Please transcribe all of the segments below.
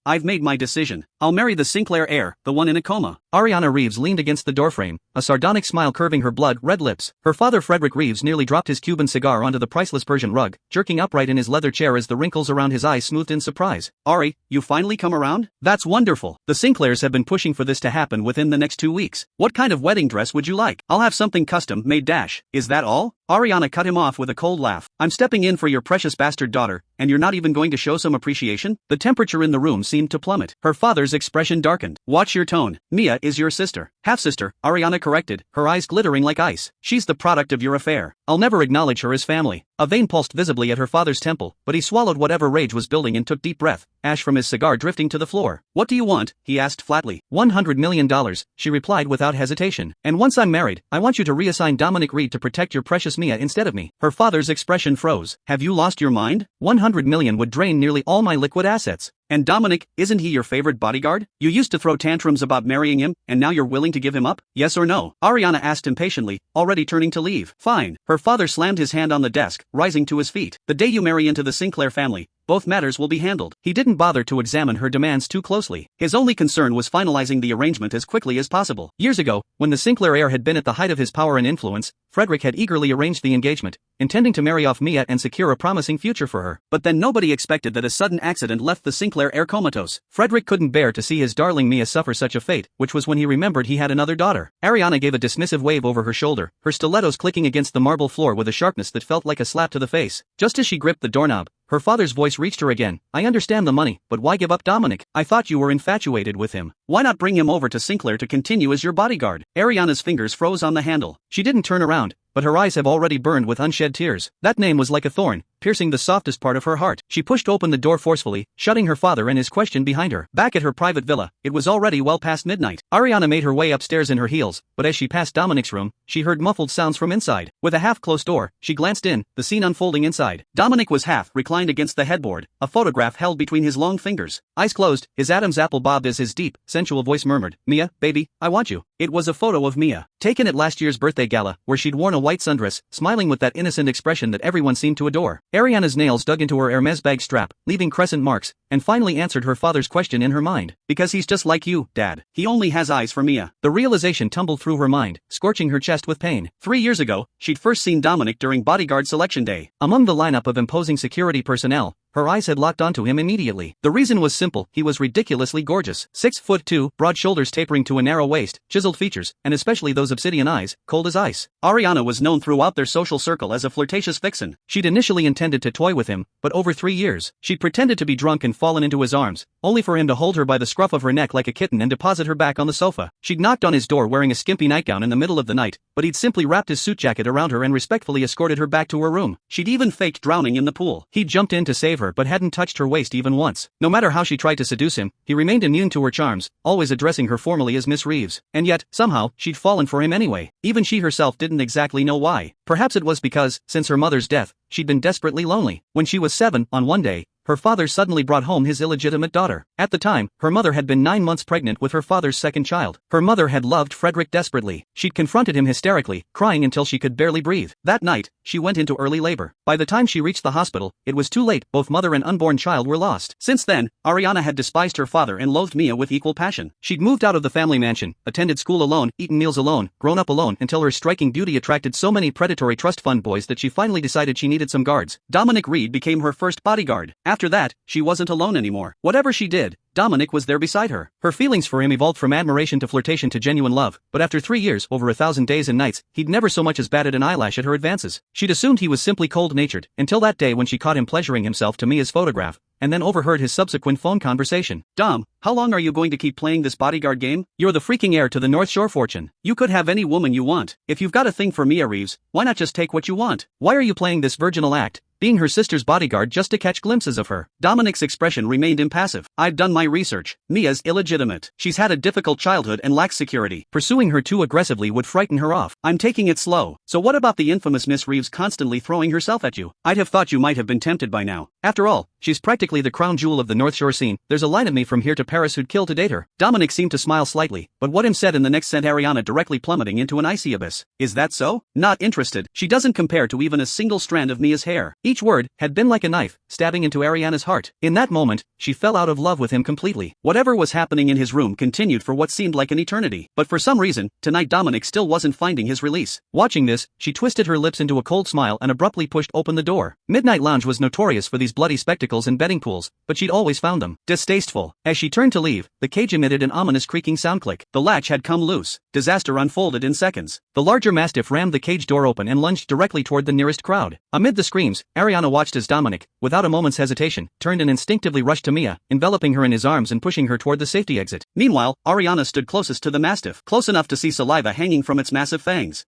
I've made my decision. I'll marry the Sinclair heir, the one in a coma. Ariana Reeves leaned against the doorframe, a sardonic smile curving her blood-red lips. Her father Frederick Reeves nearly dropped his Cuban cigar onto the priceless Persian rug, jerking upright in his leather chair as the wrinkles around his eyes smoothed in surprise. Ari, you finally come around? That's wonderful. The Sinclairs have been pushing for this to happen within the next 2 weeks. What kind of wedding dress would you like? I'll have something custom made dash. Is that all? Ariana cut him off with a cold laugh. I'm stepping in for your precious bastard daughter, and you're not even going to show some appreciation? The temperature in the room seemed to plummet. Her father's expression darkened. Watch your tone. Mia is your sister. Half-sister, Ariana corrected, her eyes glittering like ice. She's the product of your affair. I'll never acknowledge her as family. A vein pulsed visibly at her father's temple, but he swallowed whatever rage was building and took deep breath, ash from his cigar drifting to the floor. What do you want? He asked flatly. $100 million, she replied without hesitation. And once I'm married, I want you to reassign Dominic Reed to protect your precious Mia instead of me. Her father's expression froze. Have you lost your mind? $100 million would drain nearly all my liquid assets. And Dominic, isn't he your favorite bodyguard? You used to throw tantrums about marrying him, and now you're willing to give him up? Yes or no? Ariana asked impatiently, already turning to leave. Fine. Her father slammed his hand on the desk, rising to his feet. The day you marry into the Sinclair family, both matters will be handled. He didn't bother to examine her demands too closely. His only concern was finalizing the arrangement as quickly as possible. Years ago, when the Sinclair heir had been at the height of his power and influence, Frederick had eagerly arranged the engagement, intending to marry off Mia and secure a promising future for her. But then nobody expected that a sudden accident left the Sinclair heir comatose. Frederick couldn't bear to see his darling Mia suffer such a fate, which was when he remembered he had another daughter. Ariana gave a dismissive wave over her shoulder, her stilettos clicking against the marble floor with a sharpness that felt like a slap to the face. Just as she gripped the doorknob, her father's voice reached her again. I understand the money, but why give up Dominic? I thought you were infatuated with him. Why not bring him over to Sinclair to continue as your bodyguard? Ariana's fingers froze on the handle. She didn't turn around, but her eyes have already burned with unshed tears. That name was like a thorn, piercing the softest part of her heart. She pushed open the door forcefully, shutting her father and his question behind her. Back at her private villa, it was already well past midnight. Ariana made her way upstairs in her heels, but as she passed Dominic's room, she heard muffled sounds from inside. With a half-closed door, she glanced in, the scene unfolding inside. Dominic was half reclined against the headboard, a photograph held between his long fingers. Eyes closed, his Adam's apple bobbed as his deep, sensual voice murmured, Mia, baby, I want you. It was a photo of Mia, taken at last year's birthday gala, where she'd worn a white sundress, smiling with that innocent expression that everyone seemed to adore. Ariana's nails dug into her Hermes bag strap, leaving crescent marks, and finally answered her father's question in her mind. Because he's just like you, Dad. He only has eyes for Mia. The realization tumbled through her mind, scorching her chest with pain. 3 years ago, she'd first seen Dominic during bodyguard selection day. Among the lineup of imposing security personnel, her eyes had locked onto him immediately. The reason was simple, he was ridiculously gorgeous. 6'2", broad shoulders tapering to a narrow waist, chiseled features, and especially those obsidian eyes, cold as ice. Ariana was known throughout their social circle as a flirtatious vixen. She'd initially intended to toy with him, but over 3 years, she'd pretended to be drunk and fallen into his arms, only for him to hold her by the scruff of her neck like a kitten and deposit her back on the sofa. She'd knocked on his door wearing a skimpy nightgown in the middle of the night, but he'd simply wrapped his suit jacket around her and respectfully escorted her back to her room. She'd even faked drowning in the pool. He'd jumped in to save her but hadn't touched her waist even once. No matter how she tried to seduce him, he remained immune to her charms, always addressing her formally as Miss Reeves. And yet, somehow, she'd fallen for him anyway. Even she herself didn't exactly know why. Perhaps it was because, since her mother's death, she'd been desperately lonely. When she was 7, on one day, her father suddenly brought home his illegitimate daughter. At the time, her mother had been 9 months pregnant with her father's second child. Her mother had loved Frederick desperately. She'd confronted him hysterically, crying until she could barely breathe. That night, she went into early labor. By the time she reached the hospital, it was too late, both mother and unborn child were lost. Since then, Ariana had despised her father and loathed Mia with equal passion. She'd moved out of the family mansion, attended school alone, eaten meals alone, grown up alone until her striking beauty attracted so many predatory trust fund boys that she finally decided she needed some guards. Dominic Reed became her first bodyguard. After that, she wasn't alone anymore. Whatever she did, Dominic was there beside her. Her feelings for him evolved from admiration to flirtation to genuine love, but after 3 years, over 1,000 days and nights, he'd never so much as batted an eyelash at her advances. She'd assumed he was simply cold-natured, until that day when she caught him pleasuring himself to Mia's photograph, and then overheard his subsequent phone conversation. Dom, how long are you going to keep playing this bodyguard game? You're the freaking heir to the North Shore fortune. You could have any woman you want. If you've got a thing for Mia Reeves, why not just take what you want? Why are you playing this virginal act, being her sister's bodyguard just to catch glimpses of her? Dominic's expression remained impassive. I've done my research. Mia's illegitimate. She's had a difficult childhood and lacks security. Pursuing her too aggressively would frighten her off. I'm taking it slow. So what about the infamous Miss Reeves constantly throwing herself at you? I'd have thought you might have been tempted by now. After all, She's practically the crown jewel of the North Shore scene. There's a line of me from here to Paris who'd kill to date her. Dominic seemed to smile slightly, but what him said in the next sent Ariana directly plummeting into an icy abyss. Is that so? Not interested. She doesn't compare to even a single strand of Mia's hair. Each word had been like a knife, stabbing into Ariana's heart. In that moment, she fell out of love with him completely. Whatever was happening in his room continued for what seemed like an eternity. But for some reason, tonight Dominic still wasn't finding his release. Watching this, she twisted her lips into a cold smile and abruptly pushed open the door. Midnight Lounge was notorious for these bloody spectacles and betting pools, but she'd always found them distasteful. As she turned to leave, the cage emitted an ominous creaking sound click. The latch had come loose. Disaster unfolded in seconds. The larger mastiff rammed the cage door open and lunged directly toward the nearest crowd. Amid the screams, Ariana watched as Dominic, without a moment's hesitation, turned and instinctively rushed to Mia, enveloping her in his arms and pushing her toward the safety exit. Meanwhile, Ariana stood closest to the mastiff, close enough to see saliva hanging from its massive fangs.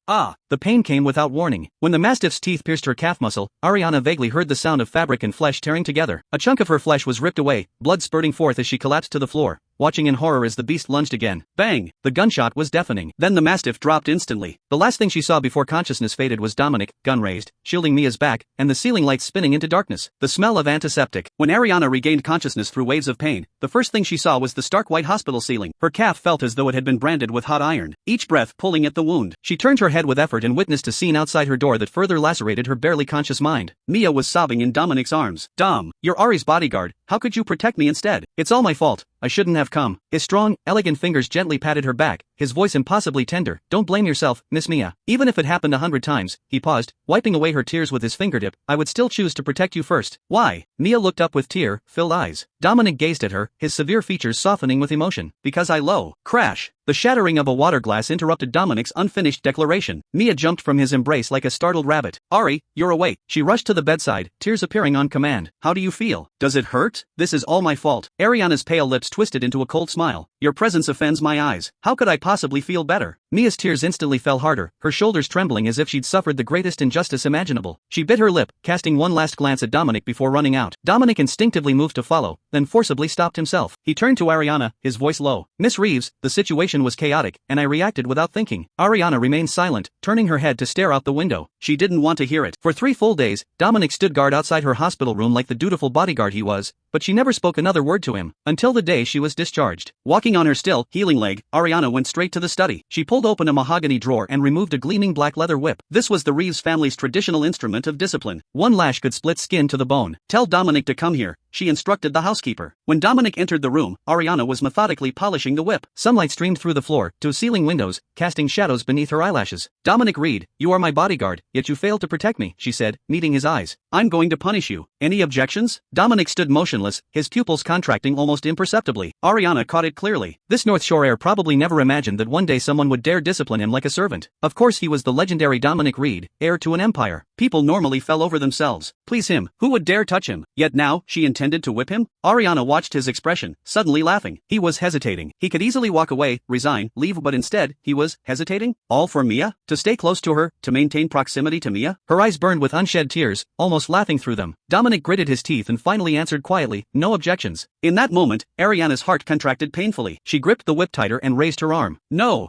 The pain came without warning. When the mastiff's teeth pierced her calf muscle, Ariana vaguely heard the sound of fabric and flesh tearing together. A chunk of her flesh was ripped away, blood spurting forth as she collapsed to the floor, watching in horror as the beast lunged again. Bang! The gunshot was deafening. Then the mastiff dropped instantly. The last thing she saw before consciousness faded was Dominic, gun raised, shielding Mia's back, and the ceiling lights spinning into darkness. The smell of antiseptic. When Ariana regained consciousness through waves of pain, the first thing she saw was the stark white hospital ceiling. Her calf felt as though it had been branded with hot iron, each breath pulling at the wound. She turned her head with effort and witnessed a scene outside her door that further lacerated her barely conscious mind. Mia was sobbing in Dominic's arms. Dom, you're Ari's bodyguard. How could you protect me instead? It's all my fault. I shouldn't have come. His strong, elegant fingers gently patted her back, his voice impossibly tender. Don't blame yourself, Miss Mia. Even if it happened 100 times, he paused, wiping away her tears with his fingertip, I would still choose to protect you first. Why? Mia looked up with tear-filled eyes. Dominic gazed at her, his severe features softening with emotion. Because I low. Crash. The shattering of a water glass interrupted Dominic's unfinished declaration. Mia jumped from his embrace like a startled rabbit. Ari, you're awake. She rushed to the bedside, tears appearing on command. How do you feel? Does it hurt? This is all my fault. Ariana's pale lips twisted into a cold smile. Your presence offends my eyes. How could I possibly feel better? Mia's tears instantly fell harder, her shoulders trembling as if she'd suffered the greatest injustice imaginable. She bit her lip, casting one last glance at Dominic before running out. Dominic instinctively moved to follow, then forcibly stopped himself. He turned to Ariana, his voice low. Miss Reeves, the situation was chaotic, and I reacted without thinking. Ariana remained silent, turning her head to stare out the window. She didn't want to hear it. For 3 full days, Dominic stood guard outside her hospital room like the dutiful bodyguard he was, but she never spoke another word to him, until the day she was discharged. Walking on her still, healing leg, Ariana went straight to the study. She pulled open a mahogany drawer and removed a gleaming black leather whip. This was the Reeves family's traditional instrument of discipline. One lash could split skin to the bone. Tell Dominic to come here, she instructed the housekeeper. When Dominic entered the room, Ariana was methodically polishing the whip. Sunlight streamed through the floor, to ceiling windows, casting shadows beneath her eyelashes. Dominic Reed, you are my bodyguard, yet you failed to protect me, she said, meeting his eyes. I'm going to punish you. Any objections? Dominic stood motionless, his pupils contracting almost imperceptibly. Ariana caught it clearly. This North Shore heir probably never imagined that one day someone would dare discipline him like a servant. Of course he was the legendary Dominic Reed, heir to an empire. People normally fell over themselves. Please him, who would dare touch him? Yet now, she intended to whip him? Ariana watched his expression, suddenly laughing. He was hesitating. He could easily walk away, resign, leave, but instead, he was hesitating? All for Mia? To stay close to her, to maintain proximity to Mia? Her eyes burned with unshed tears, almost laughing through them. Dominic gritted his teeth and finally answered quietly, no objections. In that moment, Ariana's heart contracted painfully. She gripped the whip tighter and raised her arm. No,